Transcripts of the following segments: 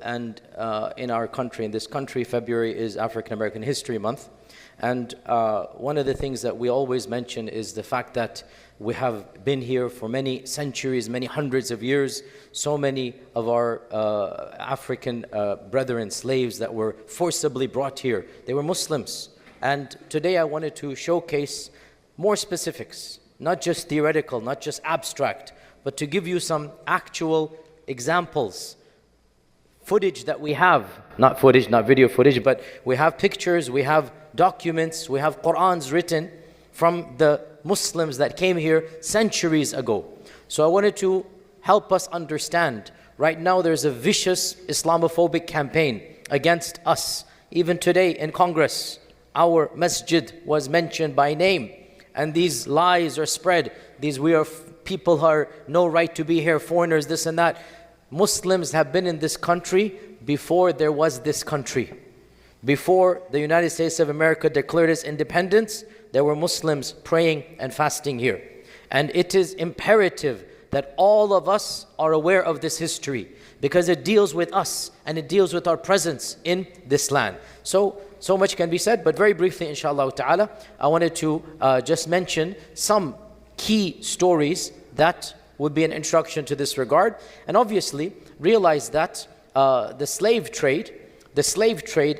And in our country, in this country, February is African American History Month. And one of the things that we always mention is the fact that we have been here for many centuries, many hundreds of years. So many of our African brethren, slaves that were forcibly brought here, they were Muslims. And today I wanted to showcase more specifics, not just theoretical, not just abstract, but to give you some actual examples. Footage that we have, not footage, not video footage, but we have pictures, we have documents, we have Qur'ans written from the Muslims that came here centuries ago. So I wanted to help us understand. Right now there's a vicious Islamophobic campaign against us. Even today in Congress, our masjid was mentioned by name, and these lies are spread. People are no right to be here, foreigners, this and that. Muslims have been in this country before there was this country. Before the United States of America declared its independence, there were Muslims praying and fasting here. And it is imperative that all of us are aware of this history, because it deals with us and it deals with our presence in this land. So much can be said, but very briefly, inshallah ta'ala, I wanted to just mention some key stories that would be an introduction to this regard. And obviously realize that the slave trade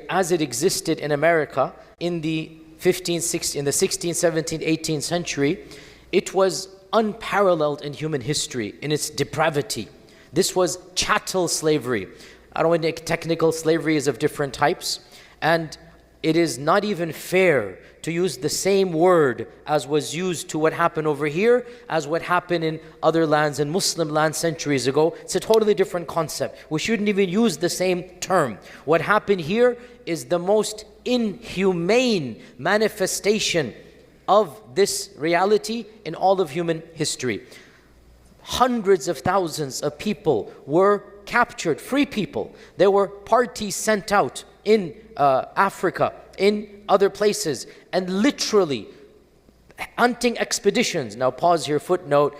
as it existed in America in the 16th, 17th, 18th century, it was unparalleled in human history in its depravity. This was chattel slavery. I don't know, technical slavery is of different types, and it is not even fair to use the same word as was used to what happened over here as what happened in other lands, in Muslim lands centuries ago. It's a totally different concept. We shouldn't even use the same term. What happened here is the most inhumane manifestation of this reality in all of human history. Hundreds of thousands of people were captured, free people. There were parties sent out in Africa, in other places, and literally hunting expeditions. Now pause here, footnote.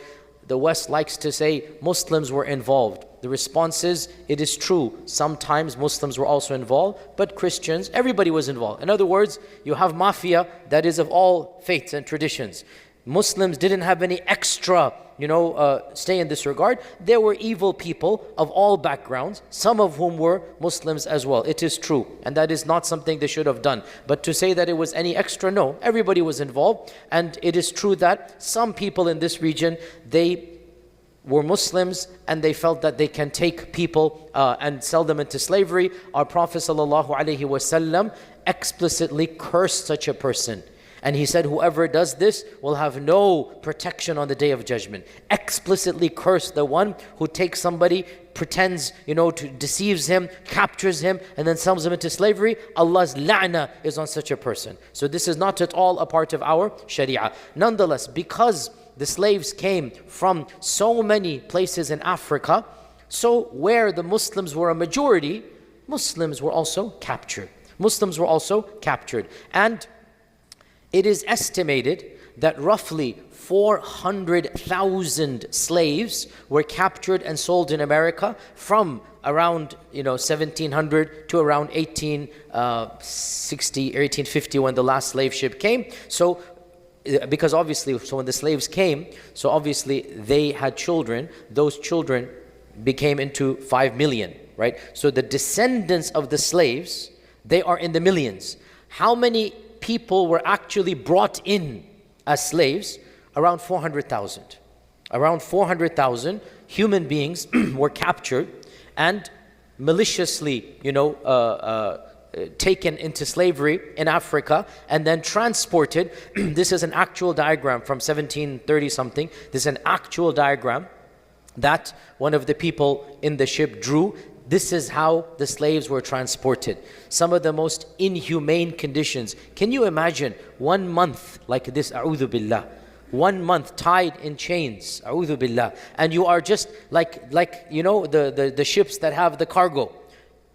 The West likes to say Muslims were involved. The response is, it is true, sometimes Muslims were also involved, but Christians, everybody was involved. In other words, you have mafia that is of all faiths and traditions. Muslims didn't have any extra stay in this regard. There were evil people of all backgrounds, some of whom were Muslims as well. It is true, and that is not something they should have done. But to say that it was any extra, no, everybody was involved. And it is true that some people in this region, they were Muslims and they felt that they can take people and sell them into slavery. Our Prophet ﷺ explicitly cursed such a person. And he said, whoever does this will have no protection on the Day of Judgment. Explicitly cursed the one who takes somebody, pretends, deceives him, captures him, and then sells him into slavery. Allah's la'na is on such a person. So this is not at all a part of our sharia. Nonetheless, because the slaves came from so many places in Africa, so where the Muslims were a majority, Muslims were also captured. Muslims were also captured. And it is estimated that roughly 400,000 slaves were captured and sold in America from around 1700 to around 1860 or 1850 when the last slave ship came. So because obviously, so when the slaves came, so obviously they had children. Those children became into 5 million, right? So the descendants of the slaves, they are in the millions. How many people were actually brought in as slaves? Around 400,000. Around 400,000 human beings were captured and maliciously, taken into slavery in Africa and then transported. This is an actual diagram from 1730 something. This is an actual diagram that one of the people in the ship drew. This is how the slaves were transported. Some of the most inhumane conditions. Can you imagine 1 month like this, a'udhu billah, 1 month tied in chains, a'udhu billah, and you are just like the ships that have the cargo.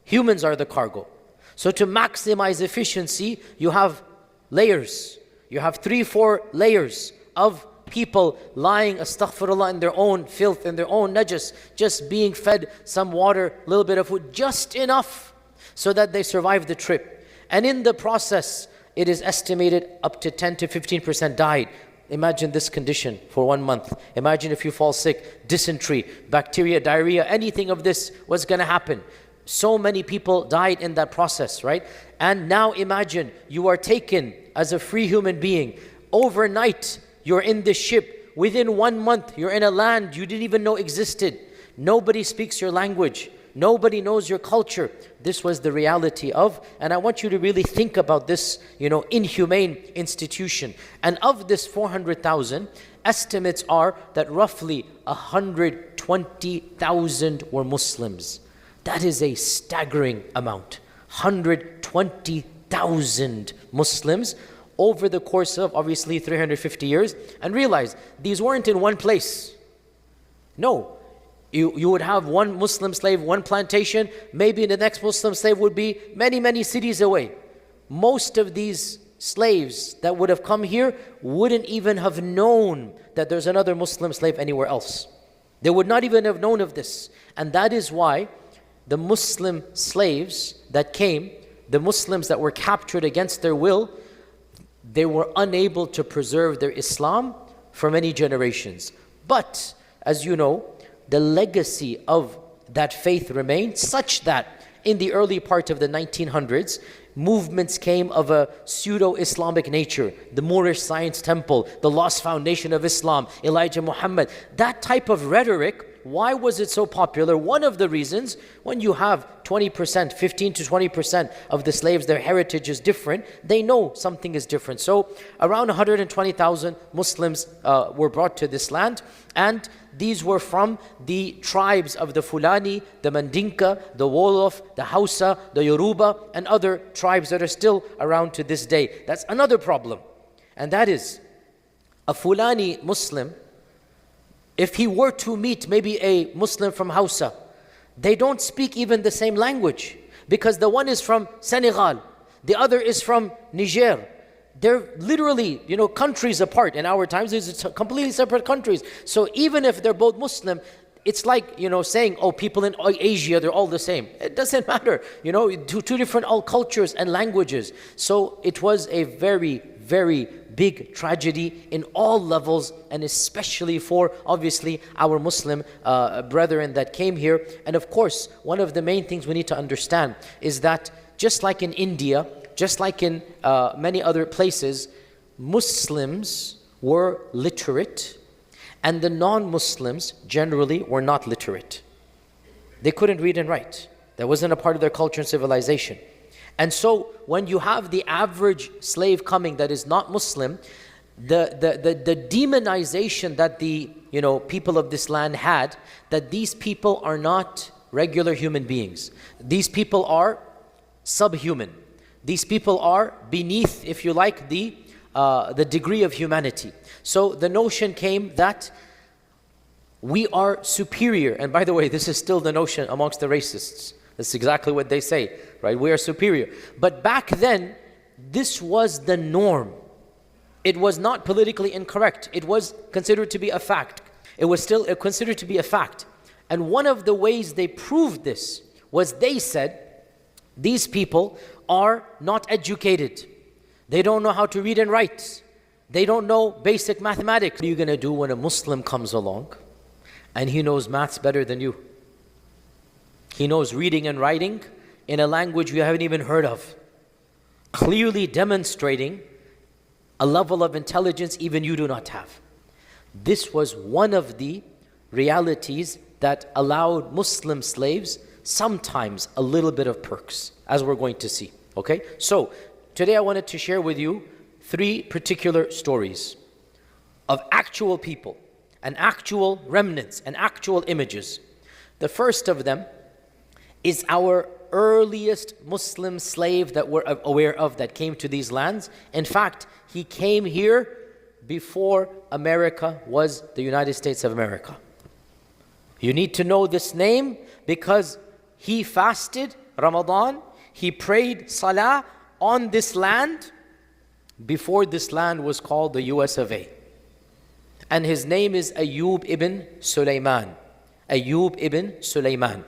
Humans are the cargo. So to maximize efficiency, you have layers. You have 3-4 layers of people lying, astaghfirullah, in their own filth, in their own najas, just being fed some water, a little bit of food, just enough so that they survive the trip. And in the process, it is estimated up to 10 to 15% died. Imagine this condition for 1 month. Imagine if you fall sick, dysentery, bacteria, diarrhea, anything of this was going to happen. So many people died in that process, right? And now imagine you are taken as a free human being. Overnight, you're in this ship. Within 1 month, you're in a land you didn't even know existed. Nobody speaks your language. Nobody knows your culture. This was the reality of, and I want you to really think about this, inhumane institution. And of this 400,000, estimates are that roughly 120,000 were Muslims. That is a staggering amount. 120,000 Muslims over the course of obviously 350 years. And realize, these weren't in one place. No. You would have one Muslim slave, one plantation. Maybe the next Muslim slave would be many, many cities away. Most of these slaves that would have come here wouldn't even have known that there's another Muslim slave anywhere else. They would not even have known of this. And that is why the Muslim slaves that came, the Muslims that were captured against their will, they were unable to preserve their Islam for many generations. But, as you know, the legacy of that faith remained such that in the early part of the 1900s, movements came of a pseudo-Islamic nature. The Moorish Science Temple, the Lost Foundation of Islam, Elijah Muhammad. That type of rhetoric, why was it so popular? One of the reasons, when you have 20%, 15 to 20% of the slaves, their heritage is different, they know something is different. So around 120,000 Muslims were brought to this land, and these were from the tribes of the Fulani, the Mandinka, the Wolof, the Hausa, the Yoruba, and other tribes that are still around to this day. That's another problem. And that is, a Fulani Muslim, if he were to meet maybe a Muslim from Hausa, they don't speak even the same language, because the one is from Senegal, the other is from Niger. They're literally, countries apart. In our times, it's completely separate countries. So even if they're both Muslim, it's like, saying, oh, people in Asia, they're all the same. It doesn't matter. Two different cultures and languages. So it was a very, very big tragedy in all levels, and especially for, obviously, our Muslim brethren that came here. And of course, one of the main things we need to understand is that just like in India, just like in many other places, Muslims were literate, and the non-Muslims generally were not literate. They couldn't read and write. That wasn't a part of their culture and civilization. And so when you have the average slave coming that is not Muslim, the demonization that the people of this land had, that these people are not regular human beings. These people are subhuman. These people are beneath, if you like, the degree of humanity. So the notion came that we are superior. And by the way, this is still the notion amongst the racists. That's exactly what they say, right? We are superior. But back then, this was the norm. It was not politically incorrect. It was considered to be a fact. It was still considered to be a fact. And one of the ways they proved this was they said, these people are not educated. They don't know how to read and write. They don't know basic mathematics. What are you going to do when a Muslim comes along and he knows maths better than you? He knows reading and writing in a language you haven't even heard of, clearly demonstrating a level of intelligence even you do not have. This was one of the realities that allowed Muslim slaves sometimes a little bit of perks, as we're going to see. Okay? So, today I wanted to share with you 3 particular stories of actual people and actual remnants and actual images. The first of them is our earliest Muslim slave that we're aware of that came to these lands. In fact, he came here before America was the United States of America. You need to know this name because he fasted Ramadan, he prayed Salah on this land before this land was called the US of A. And his name is Ayyub ibn Sulaiman. Ayyub ibn Sulaiman.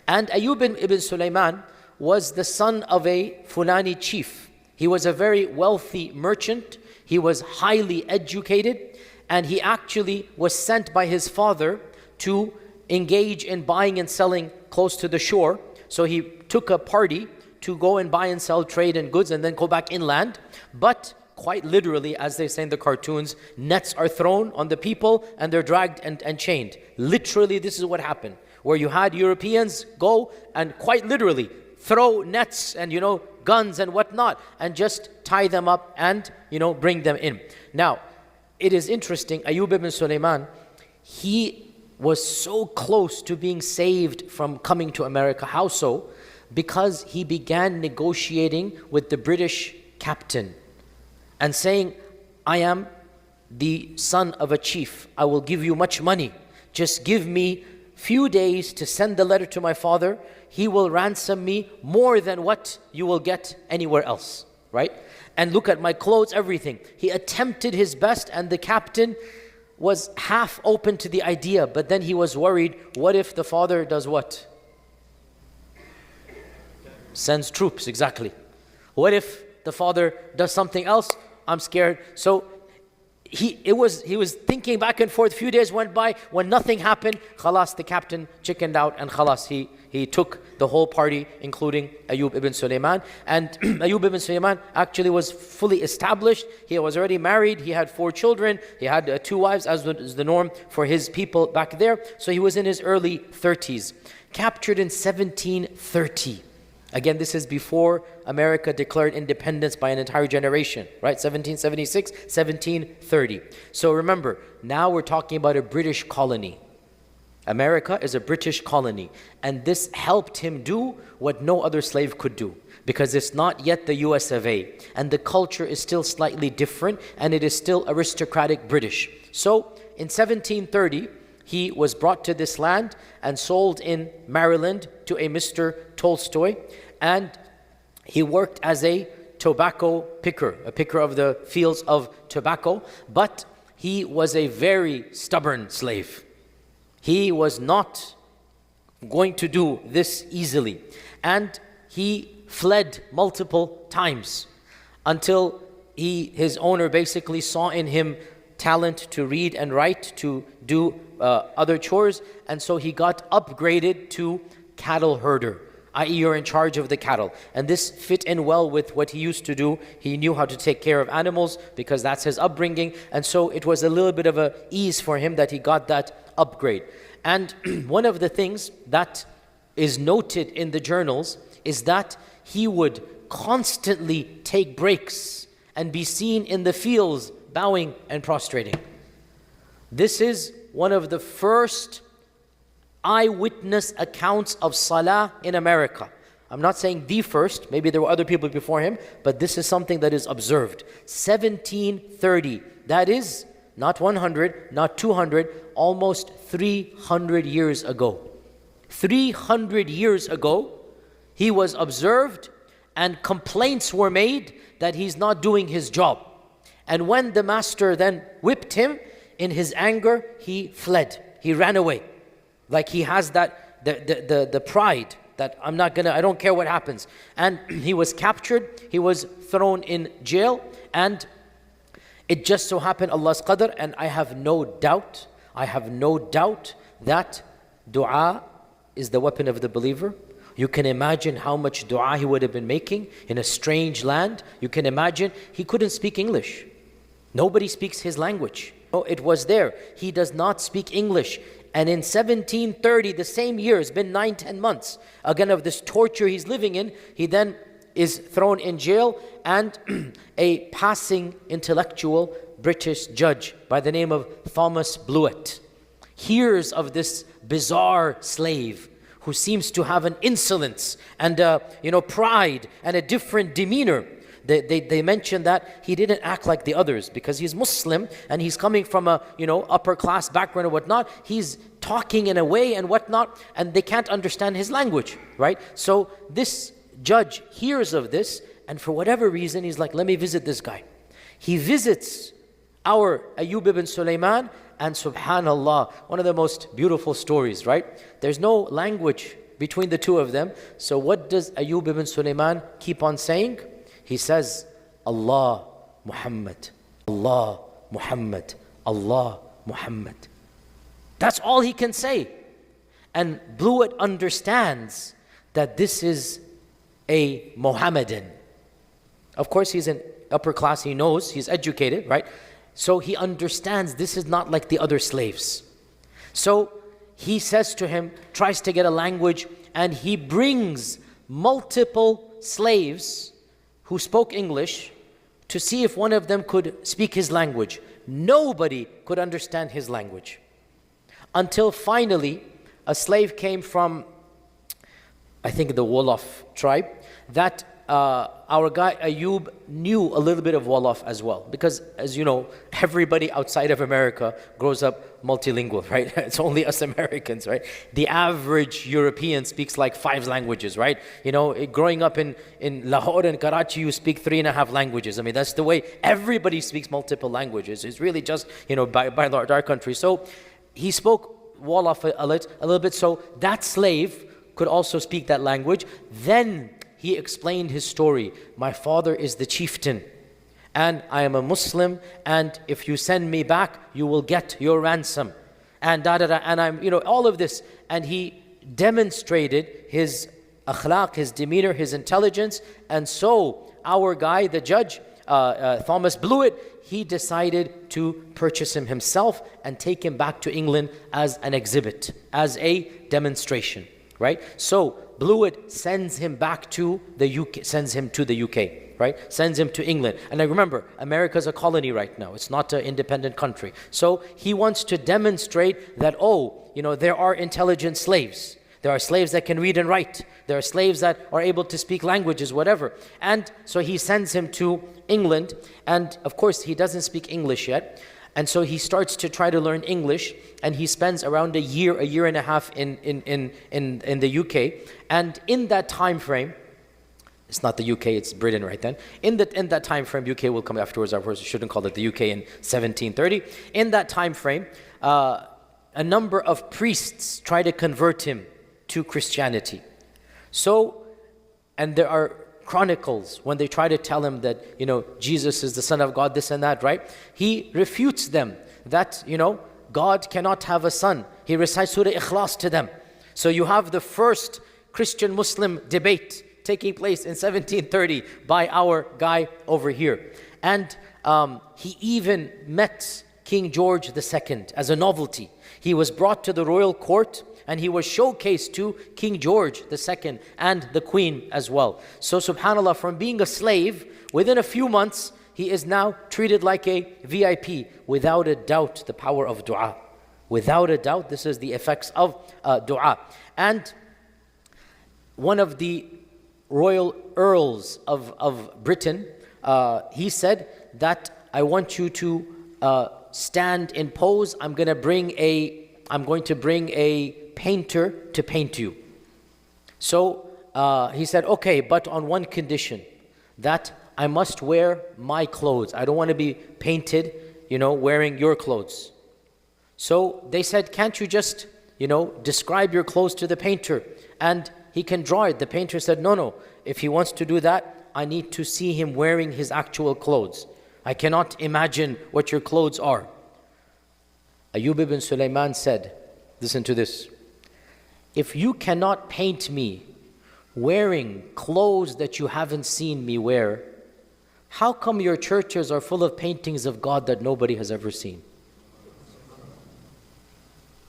And Ayyub ibn Sulaiman was the son of a Fulani chief. He was a very wealthy merchant. He was highly educated, and he actually was sent by his father to engage in buying and selling close to the shore. So he took a party to go and buy and sell, trade and goods, and then go back inland. But quite literally, as they say in the cartoons, nets are thrown on the people and they're dragged and chained. Literally, this is what happened, where you had Europeans go and quite literally throw nets and, guns and whatnot, and just tie them up and, bring them in. Now, it is interesting, Ayyub ibn Sulaiman, he was so close to being saved from coming to America. How so? Because he began negotiating with the British captain and saying, I am the son of a chief. I will give you much money. Just give me few days to send the letter to my father. He will ransom me more than what you will get anywhere else, right? And look at my clothes, everything. He attempted his best, and the captain was half open to the idea, but then he was worried, what if the father does what? Sends troops, exactly. What if the father does something else? I'm scared. So he was thinking back and forth. A few days went by. When nothing happened, khalas, the captain chickened out, and khalas, he took the whole party, including Ayyub ibn Sulaiman. And Ayyub ibn Sulaiman actually was fully established. He was already married. He had 4 children. He had 2 wives, as was the norm for his people back there. So he was in his early 30s. Captured in 1730. Again, this is before America declared independence by an entire generation, right? 1776, 1730. So remember, now we're talking about a British colony. America is a British colony, and this helped him do what no other slave could do, because it's not yet the US of A, and the culture is still slightly different, and it is still aristocratic British. So in 1730, he was brought to this land and sold in Maryland to a Mr. Tolstoy, and he worked as a tobacco picker, a picker of the fields of tobacco, but he was a very stubborn slave. He was not going to do this easily, and he fled multiple times until his owner basically saw in him talent to read and write, to do other chores, and so he got upgraded to cattle herder, i.e. you're in charge of the cattle. And this fit in well with what he used to do. He knew how to take care of animals because that's his upbringing, and so it was a little bit of a ease for him that he got that upgrade. And one of the things that is noted in the journals is that he would constantly take breaks and be seen in the fields bowing and prostrating. This is one of the first eyewitness accounts of salah in America. I'm not saying the first, maybe there were other people before him, but this is something that is observed. 1730, that is not 100, not 200, almost 300 years ago. 300 years ago, he was observed and complaints were made that he's not doing his job. And when the master then whipped him, in his anger, he fled. He ran away. Like he has that, the pride that I don't care what happens. And he was captured, he was thrown in jail, and it just so happened, Allah's qadr, and I have no doubt that dua is the weapon of the believer. You can imagine how much dua he would have been making in a strange land. You can imagine he couldn't speak English. Nobody speaks his language. Oh, it was there. He does not speak English. And in 1730, the same year, it's been 9-10 months, again of this torture he's living in, he then is thrown in jail, and a passing intellectual British judge by the name of Thomas Blewett hears of this bizarre slave who seems to have an insolence and pride and a different demeanor. They mentioned that he didn't act like the others because he's Muslim and he's coming from a upper class background and whatnot. He's talking in a way and whatnot, and they can't understand his language, right? So this judge hears of this, and for whatever reason, he's like, let me visit this guy. He visits our Ayyub ibn Sulaiman, And subhanallah, one of the most beautiful stories, right? There's no language between the two of them. So what does Ayyub ibn Sulaiman keep on saying? He says, Allah, Muhammad, Allah, Muhammad, Allah, Muhammad. That's all he can say. And Blewett understands that this is a Mohammedan. Of course, he's in upper class, he knows, he's educated, right? So he understands this is not like the other slaves. So he says to him, tries to get a language, and he brings multiple slaves who spoke English to see if one of them could speak his language. Nobody could understand his language. Until finally, a slave came from, I think, the Wolof tribe, that our guy Ayyub knew a little bit of Wolof as well. Because, as you know, everybody outside of America grows up multilingual, right? It's only us Americans, right? The average European speaks like 5 languages, right? You know, growing up in Lahore and Karachi, you speak 3.5 languages. I mean, that's the way everybody speaks multiple languages. It's really just, you know, by our country. So he spoke Wolof a little bit. So that slave could also speak that language. Then he explained his story. My father is the chieftain, and I am a Muslim, and if you send me back, you will get your ransom. And and I'm, you know, all of this. And he demonstrated his akhlaq, his demeanor, his intelligence. And so our guy, the judge, Thomas Blewett, he decided to purchase him himself and take him back to England as an exhibit, as a demonstration, right? So Blewett sends him back to the UK, sends him to the UK, right? Sends him to England. And I remember, America's a colony right now. It's not an independent country. So he wants to demonstrate that, oh, you know, there are intelligent slaves. There are slaves that can read and write. There are slaves that are able to speak languages, whatever. And so he sends him to England. And of course, he doesn't speak English yet. And so he starts to try to learn English, and he spends around a year and a half in the UK. And in that time frame, it's not the UK, it's Britain right then. In that time frame, UK will come afterwards. Of course, we shouldn't call it the UK in 1730. In that time frame, a number of priests try to convert him to Christianity. So, and there are chronicles when they try to tell him that, you know, Jesus is the Son of God, this and that, right? He refutes them that, you know, God cannot have a son. He recites Surah Ikhlas to them. So you have the first Christian-Muslim debate taking place in 1730 by our guy over here. And he even met King George II as a novelty. He was brought to the royal court, and he was showcased to King George II and the Queen as well. So subhanAllah, from being a slave, within a few months, he is now treated like a VIP. Without a doubt, the power of dua. Without a doubt, this is the effects of dua. And one of the royal earls of Britain, he said that I want you to stand in pose. I'm going to bring a painter to paint you. So he said, okay, but on one condition, that I must wear my clothes. I don't want to be painted, you know, wearing your clothes. So they said, can't you just, you know, describe your clothes to the painter and he can draw it? The painter said, no, if he wants to do that, I need to see him wearing his actual clothes. I cannot imagine what your clothes are. Ayyub ibn Sulaiman said, listen to this, if you cannot paint me wearing clothes that you haven't seen me wear, how come your churches are full of paintings of God that nobody has ever seen?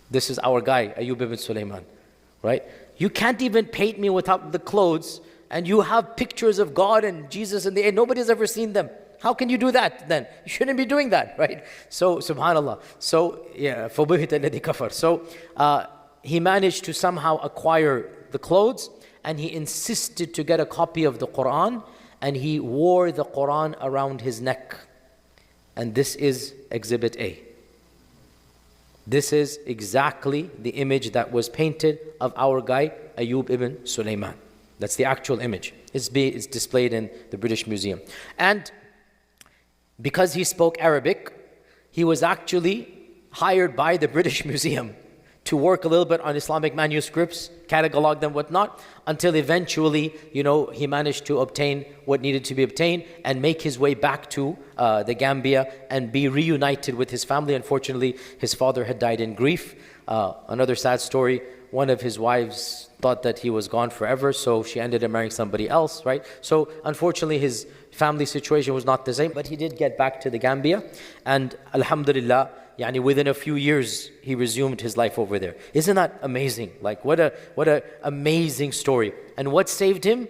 This is our guy, Ayyub ibn Sulaiman, right? You can't even paint me without the clothes, and you have pictures of God and Jesus in the air. Nobody's ever seen them. How can you do that then? You shouldn't be doing that, right? So, subhanAllah. So, yeah, فَبُهِتَ الَّذِي كَفَرَ. So, he managed to somehow acquire the clothes, and he insisted to get a copy of the Quran, and he wore the Quran around his neck. And this is Exhibit A. This is exactly the image that was painted of our guy, Ayyub ibn Sulaiman. That's the actual image. It's displayed in the British Museum. And because he spoke Arabic, he was actually hired by the British Museum to work a little bit on Islamic manuscripts, catalog them, whatnot, until eventually, he managed to obtain what needed to be obtained and make his way back to the Gambia and be reunited with his family. Unfortunately, his father had died in grief. Another sad story, one of his wives thought that he was gone forever, so she ended up marrying somebody else, right? So unfortunately, his family situation was not the same, but he did get back to the Gambia, and alhamdulillah, within a few years, he resumed his life over there. Isn't that amazing? Like, what a amazing story. And what saved him?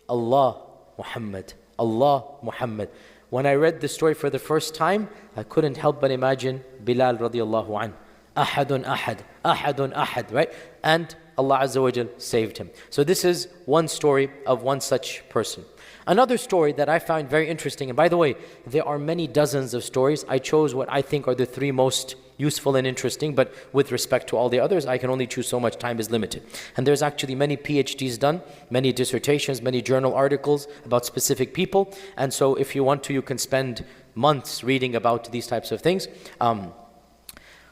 Allah Muhammad. Allah Muhammad. When I read the story for the first time, I couldn't help but imagine Bilal radiallahu anhu. Ahadun ahad, ahadun ahad, right? And Allah Azza wa Jal saved him. So this is one story of one such person. Another story that I found very interesting, and by the way, there are many dozens of stories. I chose what I think are the three most useful and interesting, but with respect to all the others, I can only choose so much, time is limited. And there's actually many PhDs done, many dissertations, many journal articles about specific people. And so if you want to, you can spend months reading about these types of things.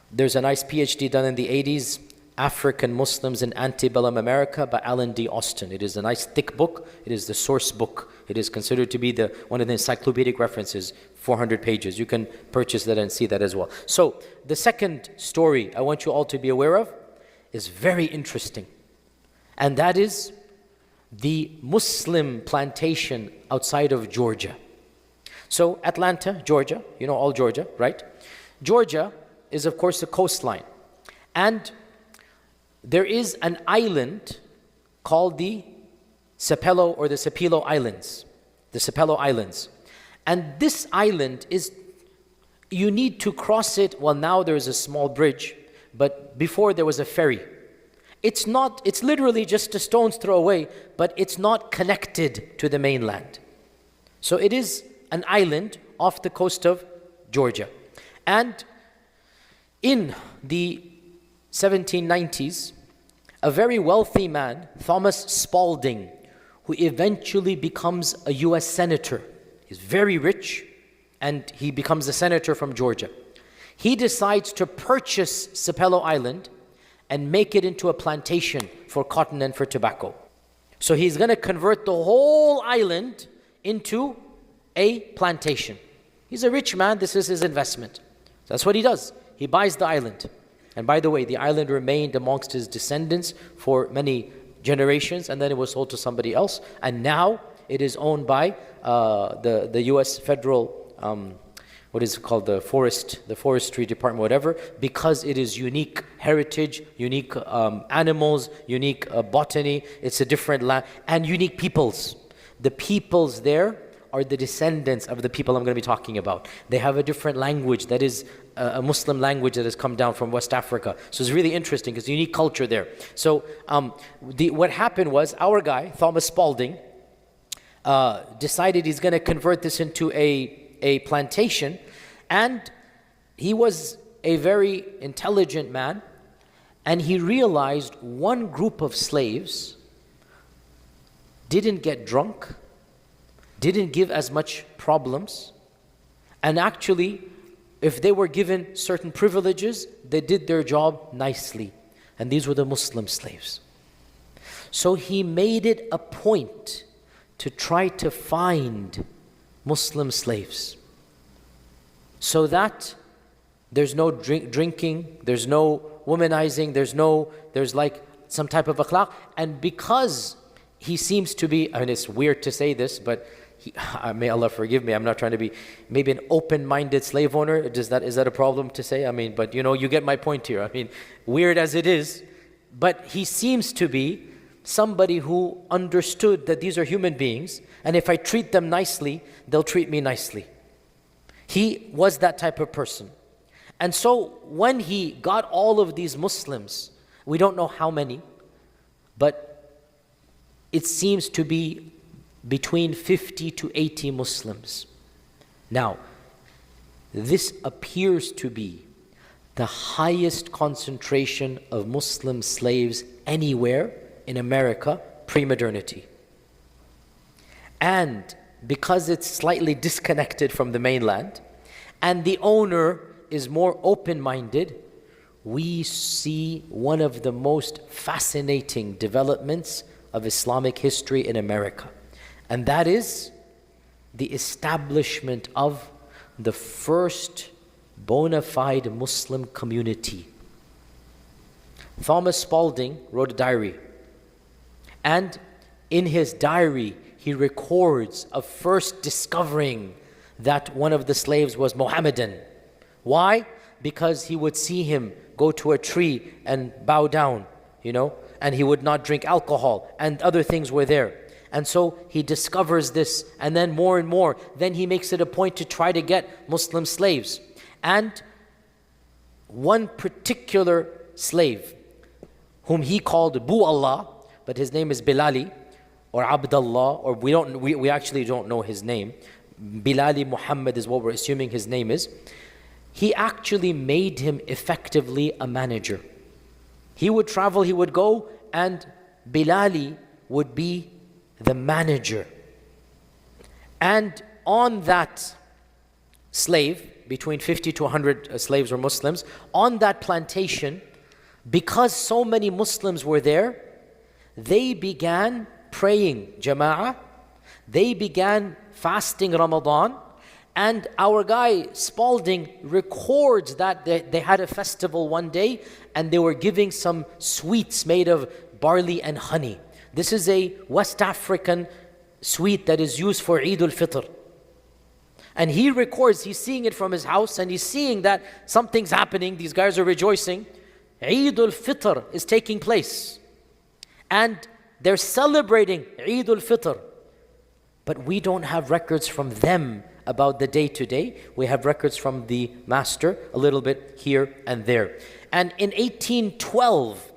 There's a nice PhD done in the 80s, African Muslims in Antebellum America by Alan D. Austin. It is a nice thick book. It is the source book. It is considered to be one of the encyclopedic references, 400 pages. You can purchase that and see that as well. So the second story I want you all to be aware of is very interesting. And that is the Muslim plantation outside of Georgia. So Atlanta, Georgia, you know all Georgia, right? Georgia is of course the coastline. And there is an island called the Sapelo or the Sapelo Islands. The Sapelo Islands. And this island is, you need to cross it, well now there is a small bridge, but before there was a ferry. It's literally just a stone's throw away, but it's not connected to the mainland. So it is an island off the coast of Georgia. And in the 1790s, a very wealthy man, Thomas Spalding, who eventually becomes a US senator. He's very rich, and he becomes a senator from Georgia. He decides to purchase Sapelo Island and make it into a plantation for cotton and for tobacco. So he's going to convert the whole island into a plantation. He's a rich man, this is his investment. That's what he does. He buys the island. And by the way, the island remained amongst his descendants for many generations, and then it was sold to somebody else. And now it is owned by the U.S. federal, what is it called, the forestry department, whatever, because it is unique heritage, unique animals, unique botany. It's a different land, and unique peoples. The peoples there are the descendants of the people I'm going to be talking about. They have a different language that is a Muslim language that has come down from West Africa. So it's really interesting because unique culture there. So what happened was our guy, Thomas Spalding, decided he's going to convert this into a plantation, and he was a very intelligent man, and he realized one group of slaves didn't get drunk, didn't give as much problems, and actually, if they were given certain privileges, they did their job nicely. And these were the Muslim slaves. So he made it a point to try to find Muslim slaves, so that there's no drinking, there's no womanizing, there's like some type of akhlaq. And because he seems to be, I mean, it's weird to say this, but may Allah forgive me, I'm not trying to be maybe an open-minded slave owner. Is that a problem to say? I mean, but you get my point here. I mean, weird as it is, but he seems to be somebody who understood that these are human beings, and if I treat them nicely, they'll treat me nicely. He was that type of person. And so when he got all of these Muslims, we don't know how many, but it seems to be between 50 to 80 Muslims. Now, this appears to be the highest concentration of Muslim slaves anywhere in America pre-modernity. And because it's slightly disconnected from the mainland, and the owner is more open-minded, we see one of the most fascinating developments of Islamic history in America. And that is the establishment of the first bona fide Muslim community. Thomas Spalding wrote a diary. And in his diary, he records of first discovering that one of the slaves was Mohammedan. Why? Because he would see him go to a tree and bow down, and he would not drink alcohol, and other things were there. And so he discovers this, and then more and more, then he makes it a point to try to get Muslim slaves. And one particular slave, whom he called Bu Allah, but his name is Bilali, or Abdullah, or we actually don't know his name. Bilali Muhammad is what we're assuming his name is. He actually made him effectively a manager. He would travel, he would go, and Bilali would be the manager. And on that slave, between 50 to 100 slaves were Muslims, on that plantation, because so many Muslims were there, they began praying Jama'ah, they began fasting Ramadan, and our guy Spalding records that they had a festival one day and they were giving some sweets made of barley and honey. This is a West African sweet that is used for Eid al-Fitr. And he records, he's seeing it from his house and he's seeing that something's happening, these guys are rejoicing. Eid al-Fitr is taking place. And they're celebrating Eid al-Fitr. But we don't have records from them about the day-to-day. We have records from the master, a little bit here and there. And in 1812,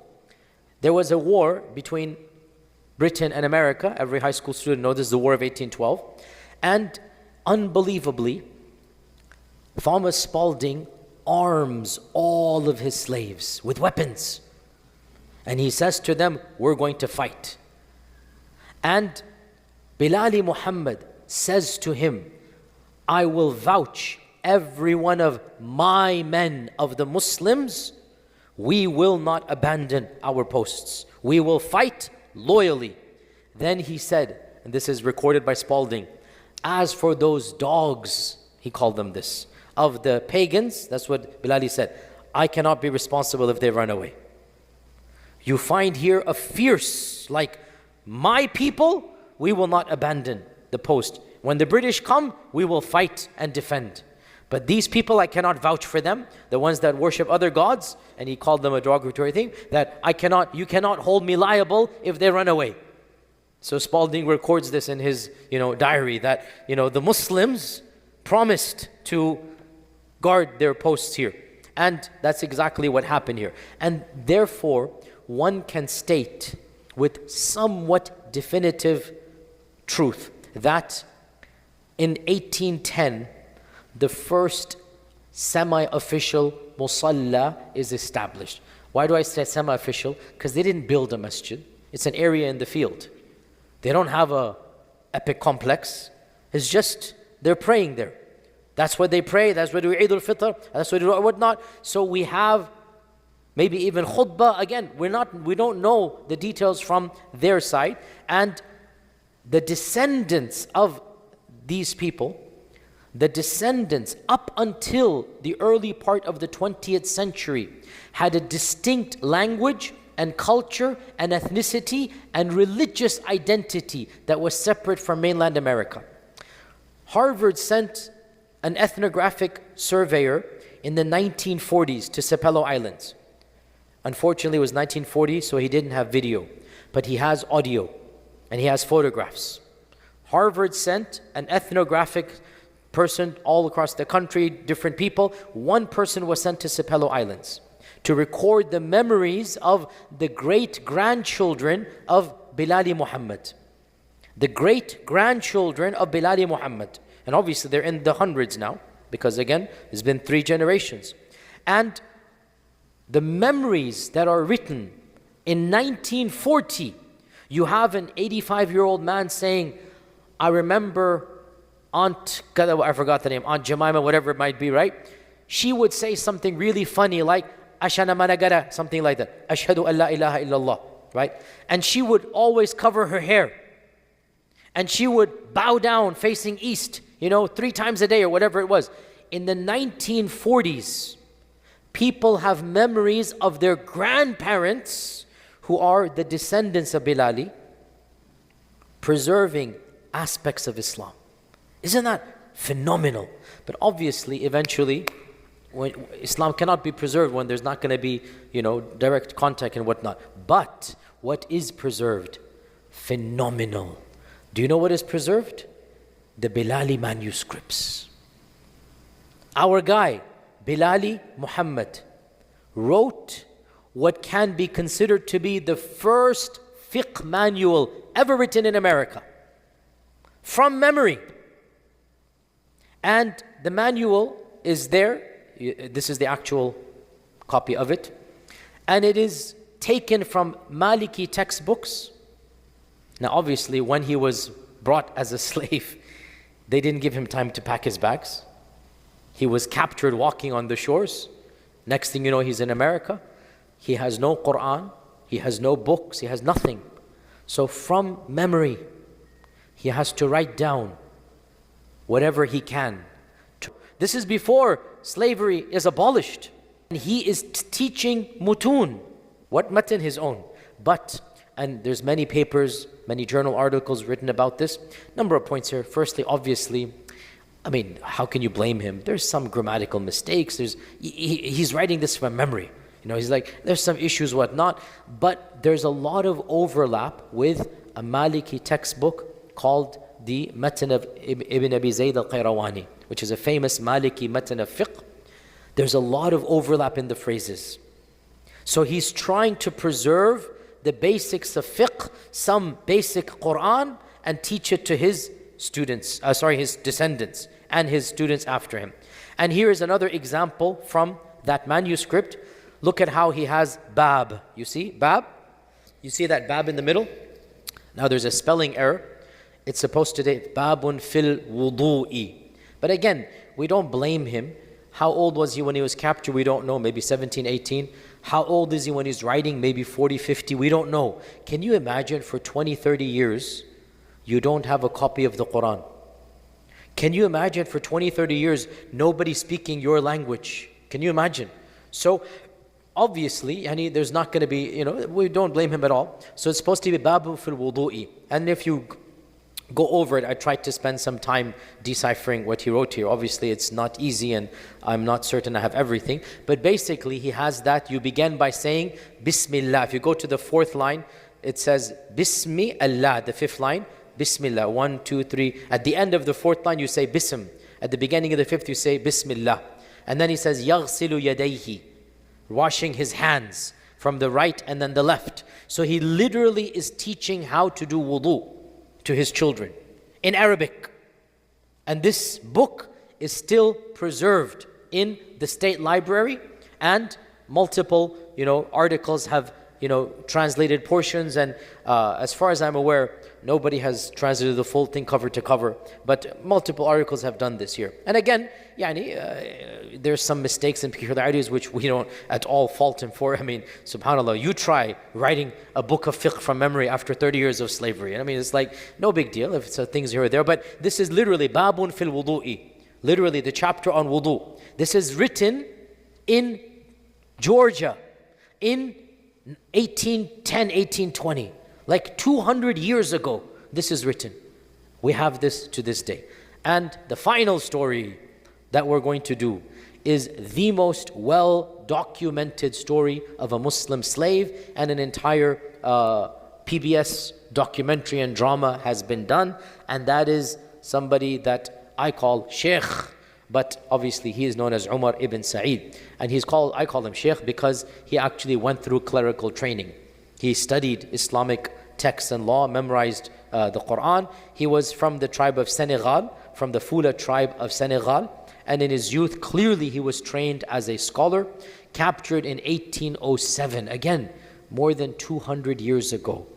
there was a war between Britain and America. Every high school student knows this is the War of 1812. And unbelievably, Thomas Spalding arms all of his slaves with weapons. And he says to them, we're going to fight. And Bilali Muhammad says to him, I will vouch every one of my men of the Muslims, we will not abandon our posts. We will fight loyally. Then he said, and this is recorded by Spalding, as for those dogs, he called them this, of the pagans, that's what Bilali said, I cannot be responsible if they run away. You find here a fierce, like, my people, we will not abandon the post. When the British come, we will fight and defend. But these people, I cannot vouch for them, the ones that worship other gods, and he called them a derogatory thing, that you cannot hold me liable if they run away. So Spalding records this in his, diary that, the Muslims promised to guard their posts here. And that's exactly what happened here. And therefore, one can state with somewhat definitive truth that in 1810, the first semi-official musalla is established. Why do I say semi-official? Because they didn't build a masjid. It's an area in the field. They don't have a epic complex. It's just, they're praying there. That's where they pray, that's where they do Eid al-Fitr, that's where they do whatnot. So we have maybe even khutbah. Again, we don't know the details from their side. And the descendants of these people, the descendants up until the early part of the 20th century had a distinct language and culture and ethnicity and religious identity that was separate from mainland America. Harvard sent an ethnographic surveyor in the 1940s to Sapelo Islands. Unfortunately, it was 1940, so he didn't have video, but he has audio and he has photographs. Harvard sent an ethnographic person all across the country, different people. One person was sent to Sapelo Islands to record the memories of the great-grandchildren of Bilali Muhammad. The great-grandchildren of Bilali Muhammad. And obviously they're in the hundreds now, because again, it's been 3 generations. And the memories that are written in 1940, you have an 85-year-old man saying, I remember Aunt, I forgot the name, Aunt Jemima, whatever it might be, right? she would say something really funny like, Ashana managara, something like that. Ashhadu an la ilaha illallah, right? And she would always cover her hair. And she would bow down facing east, 3 times a day or whatever it was. In the 1940s, people have memories of their grandparents who are the descendants of Bilali, preserving aspects of Islam. Isn't that phenomenal? But obviously, eventually, when Islam cannot be preserved when there's not going to be, direct contact and whatnot. But what is preserved? Phenomenal. Do you know what is preserved? The Bilali manuscripts. Our guy, Bilali Muhammad, wrote what can be considered to be the first fiqh manual ever written in America, from memory. And the manual is there. This is the actual copy of it. And it is taken from Maliki textbooks. Now obviously when he was brought as a slave, they didn't give him time to pack his bags. He was captured walking on the shores. Next thing you know, he's in America. He has no Quran, he has no books, he has nothing. So from memory, he has to write down whatever he can. This is before slavery is abolished. And he is teaching mutun. What matan? His own. And there's many papers, many journal articles written about this. Number of points here. Firstly, obviously, how can you blame him? There's some grammatical mistakes. He's writing this from memory. He's like, there's some issues, whatnot. But there's a lot of overlap with a Maliki textbook called the Matan of Ibn Abi Zayd al-Qayrawani, which is a famous Maliki Matan of fiqh. There's a lot of overlap in the phrases. So he's trying to preserve the basics of fiqh, some basic Quran, and teach it to his students, his descendants, and his students after him. And here is another example from that manuscript. Look at how he has bab. You see bab? You see that bab in the middle? Now there's a spelling error. It's supposed to say babun fil wudu'i. But again, we don't blame him. How old was he when he was captured? We don't know. Maybe 17, 18. How old is he when he's writing? Maybe 40, 50. We don't know. Can you imagine for 20, 30 years, you don't have a copy of the Quran? Can you imagine for 20, 30 years, nobody speaking your language? Can you imagine? So, obviously, there's not going to be, we don't blame him at all. So it's supposed to be babu fil wudu'i. And if you go over it, I tried to spend some time deciphering what he wrote here. Obviously, it's not easy and I'm not certain I have everything. But basically, he has that. You begin by saying Bismillah. If you go to the 4th line, it says Bismi Allah. The 5th line, Bismillah. 1, 2, 3. At the end of the 4th line, you say Bism. At the beginning of the 5th, you say Bismillah. And then he says Yaghsilu yadayhi, washing his hands from the right and then the left. So he literally is teaching how to do wudu to his children in Arabic. And this book is still preserved in the state library, and multiple articles have translated portions, and as far as I'm aware, nobody has translated the full thing cover to cover, but multiple articles have done this here. And again, there's some mistakes and peculiarities which we don't at all fault him for. Subhanallah, you try writing a book of fiqh from memory after 30 years of slavery. It's like no big deal if it's things here or there, but this is literally babun fil wudu'i, literally the chapter on wudu. This is written in Georgia in 1810, 1820, like 200 years ago. This is written. We have this to this day. And the final story that we're going to do is the most well-documented story of a Muslim slave, and an entire PBS documentary and drama has been done, and that is somebody that I call Shaykh, but obviously he is known as Umar ibn Sa'id. And I call him Shaykh because he actually went through clerical training. He studied Islamic texts and law, memorized the Quran. He was from the tribe of Senegal, from the Fula tribe of Senegal. And in his youth, clearly he was trained as a scholar, captured in 1807. Again, more than 200 years ago.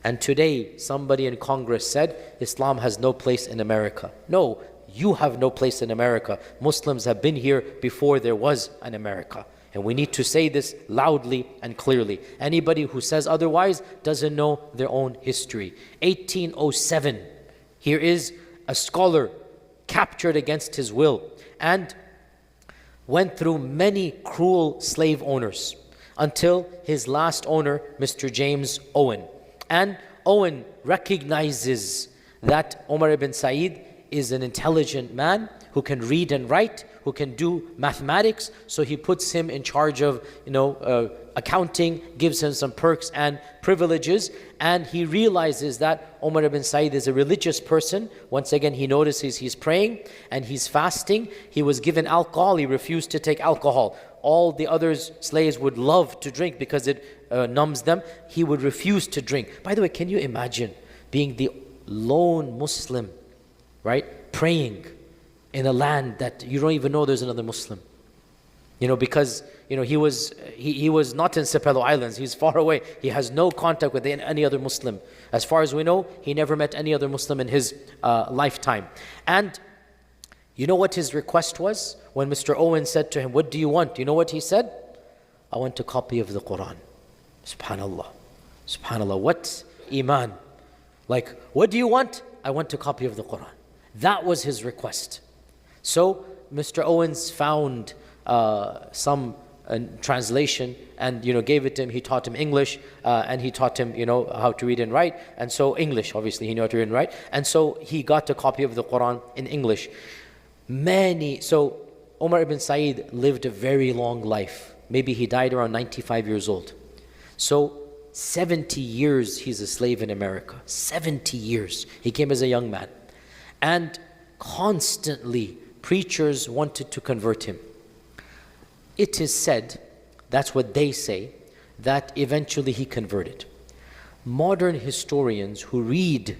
And today, somebody in Congress said, Islam has no place in America. No, you have no place in America. Muslims have been here before there was an America. And we need to say this loudly and clearly. Anybody who says otherwise doesn't know their own history. 1807, here is a scholar captured against his will and went through many cruel slave owners until his last owner, Mr. James Owen. And Owen recognizes that Umar ibn Said is an intelligent man who can read and write, who can do mathematics, so he puts him in charge of, accounting, gives him some perks and privileges, and he realizes that Umar ibn Said is a religious person. Once again, he notices he's praying and he's fasting. He was given alcohol, he refused to take alcohol. All the other slaves would love to drink because it numbs them. He would refuse to drink. By the way, can you imagine being the lone Muslim, right, praying in a land that you don't even know there's another Muslim? Because he was not in Sepelo Islands. He's far away. He has no contact with any other Muslim. As far as we know, he never met any other Muslim in his lifetime. And you know what his request was? When Mr. Owen said to him, "What do you want?" You know what he said? "I want a copy of the Quran." Subhanallah. Subhanallah. What iman. Like, what do you want? "I want a copy of the Quran." That was his request. So Mr. Owens found some translation and gave it to him. He taught him English and he taught him how to read and write. And so English, obviously he knew how to read and write. And so he got a copy of the Quran in English. So Umar ibn Said lived a very long life. Maybe he died around 95 years old. So 70 years he's a slave in America. 70 years. He came as a young man. And constantly preachers wanted to convert him. It is said, that's what they say, that eventually he converted. Modern historians who read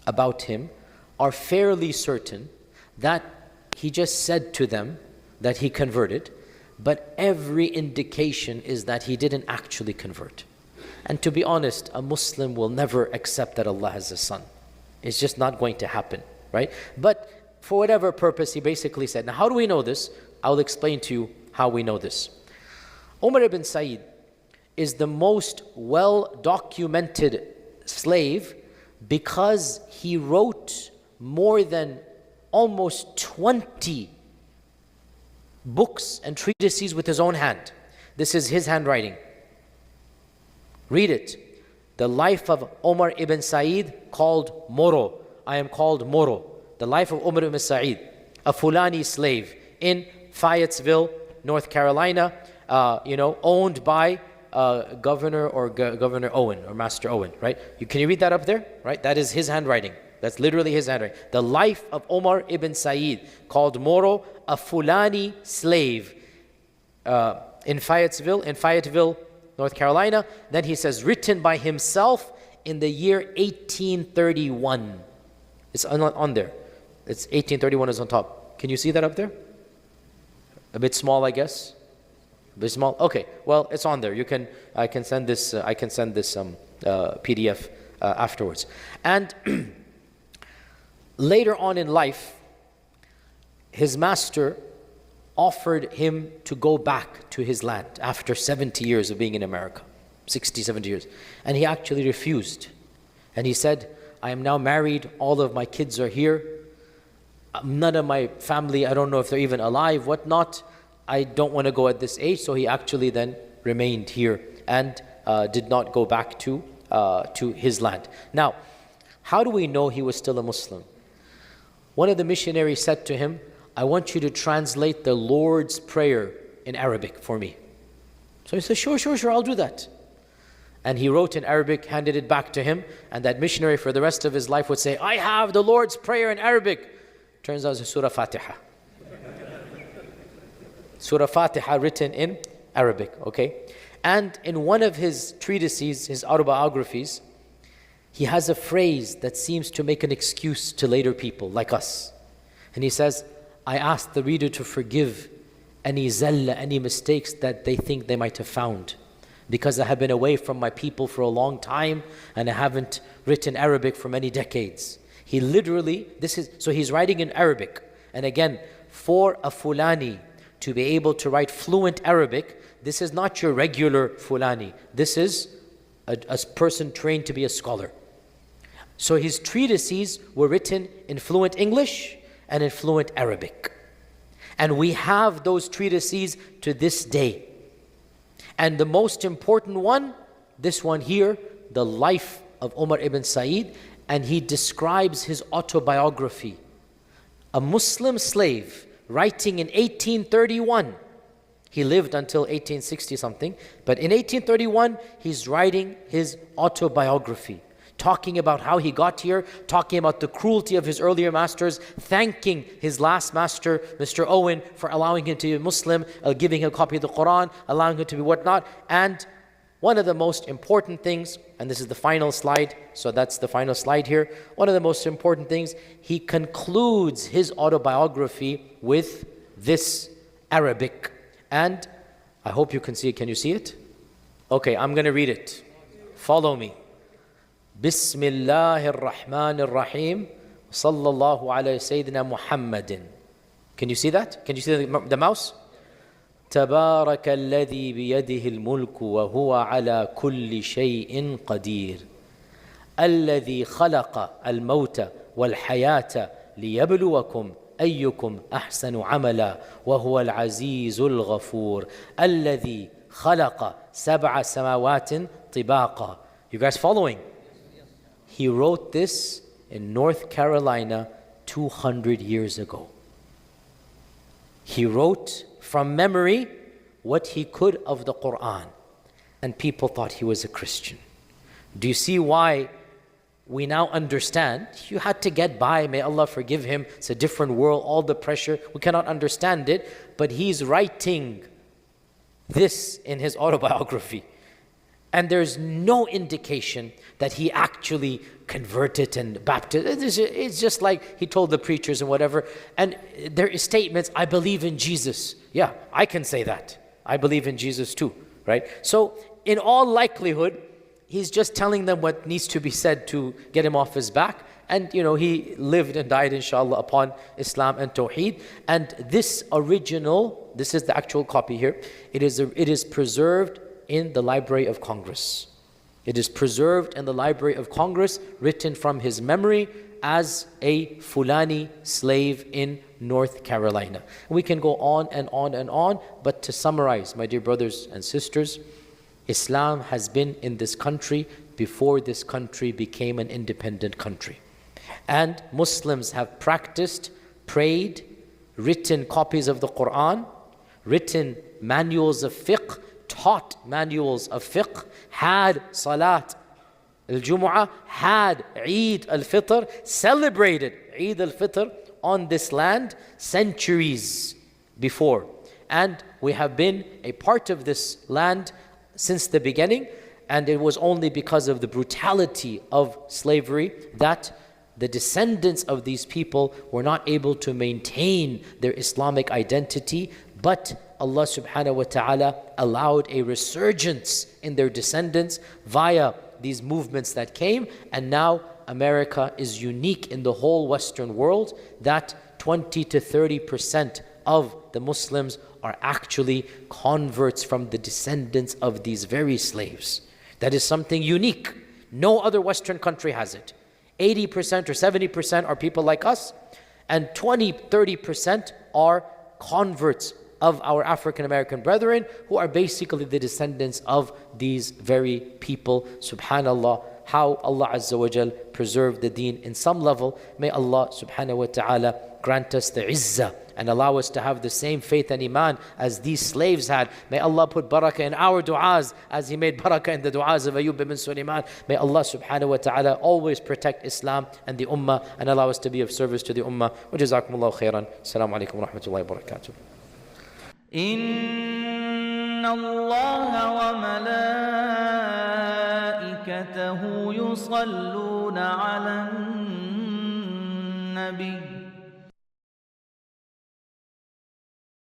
about him are fairly certain that he just said to them that he converted, but every indication is that he didn't actually convert. And to be honest, a Muslim will never accept that Allah has a son. It's just not going to happen, right? But for whatever purpose, he basically said. Now, how do we know this? I'll explain to you how we know this. Umar ibn Said is the most well-documented slave because he wrote more than almost 20 books and treatises with his own hand. This is his handwriting. Read it. The life of Umar ibn Said, called Moro. I am called Moro. The life of Umar ibn Said, a Fulani slave in Fayetteville, North Carolina, owned by Governor Owen or Master Owen, right? Can you read that up there? Right? That is his handwriting. That's literally his handwriting. The life of Umar ibn Said, called Moro, a Fulani slave in Fayetteville, North Carolina. Then he says, written by himself in the year 1831. It's on there. It's 1831 is on top. Can you see that up there? A bit small, I guess. A bit small. Okay. Well, it's on there. I can send this. PDF afterwards. And later on in life, his master offered him to go back to his land after 70 years of being in America, 60, 70 years. And he actually refused. And he said, "I am now married, all of my kids are here. None of my family, I don't know if they're even alive, whatnot. I don't want to go at this age." So he actually then remained here and did not go back to his land. Now, how do we know he was still a Muslim? One of the missionaries said to him, "I want you to translate the Lord's Prayer in Arabic for me." So he said, sure, I'll do that. And he wrote in Arabic, handed it back to him, and that missionary for the rest of his life would say, "I have the Lord's Prayer in Arabic." Turns out it's Surah Fatiha. Surah Fatiha written in Arabic, okay? And in one of his treatises, his autobiographies, he has a phrase that seems to make an excuse to later people like us. And he says, "I ask the reader to forgive any zalla, any mistakes that they think they might have found, because I have been away from my people for a long time and I haven't written Arabic for many decades." He literally, so he's writing in Arabic And again, for a Fulani to be able to write fluent Arabic, this is not your regular Fulani. This is a person trained to be a scholar. So his treatises were written in fluent English and in fluent Arabic. And we have those treatises to this day. And the most important one, this one here, the life of Umar ibn Said, and he describes his autobiography. A Muslim slave writing in 1831. He lived until 1860 something, but in 1831 he's writing his autobiography, talking about how he got here, talking about the cruelty of his earlier masters, thanking his last master, Mr. Owen, for allowing him to be a Muslim, giving him a copy of the Quran, allowing him to be whatnot. And one of the most important things, and this is the final slide, so that's the final slide here. One of the most important things, he concludes his autobiography with this Arabic. And I hope you can see it. Can you see it? Okay, I'm going to read it. Follow me. Bismillahir Rahmanir Rahim. Sallallahu alayhi Sayyidina Muhammadin. Can you see that? Can you see the mouse? تبارك الذي بيده الملك وهو على كل شيء قدير الذي خلق الموت والحياة ليبلوكم أيكم أحسن عملا وهو العزيز الغفور الذي خلق سبع سماوات طباقا. You guys following? He wrote this in North Carolina 200 years ago. He wrote from memory what he could of the Quran, and people thought he was a Christian. Do you see why we now understand? You had to get by, may Allah forgive him, it's a different world, all the pressure, we cannot understand it, but he's writing this in his autobiography. And there's no indication that he actually converted and baptized. It's just like he told the preachers and whatever. And there is statements, I believe in Jesus. Yeah, I can say that. I believe in Jesus too, right? So in all likelihood, he's just telling them what needs to be said to get him off his back. And he lived and died, inshallah, upon Islam and Tawheed. And this original, this is the actual copy here. It is preserved in the Library of Congress. It is preserved in the Library of Congress, written from his memory as a Fulani slave in North Carolina. We can go on and on and on, but to summarize, my dear brothers and sisters, Islam has been in this country before this country became an independent country. And Muslims have practiced, prayed, written copies of the Quran, written manuals of fiqh, taught manuals of fiqh, had Salat al-Jumu'ah, had Eid al-Fitr, celebrated Eid al-Fitr on this land centuries before. And we have been a part of this land since the beginning, and it was only because of the brutality of slavery that the descendants of these people were not able to maintain their Islamic identity, but Allah subhanahu wa ta'ala allowed a resurgence in their descendants via these movements that came, and now America is unique in the whole Western world that 20 to 30% of the Muslims are actually converts from the descendants of these very slaves. That is something unique. No other Western country has it. 80% or 70% are people like us, and 20-30% are converts of our African American brethren who are basically the descendants of these very people. Subhanallah, how Allah Azza wa Jal preserved the deen in some level. May Allah subhanahu wa ta'ala grant us the izzah and allow us to have the same faith and iman as these slaves had. May Allah put barakah in our du'as as He made barakah in the du'as of Ayyub ibn Sulaiman. May Allah subhanahu wa ta'ala always protect Islam and the ummah and allow us to be of service to the ummah. Wa jazakumullahu khairan. Assalamu alaikum wa rahmatullahi wa barakatuh. إن الله وملائكته يصلون على النبي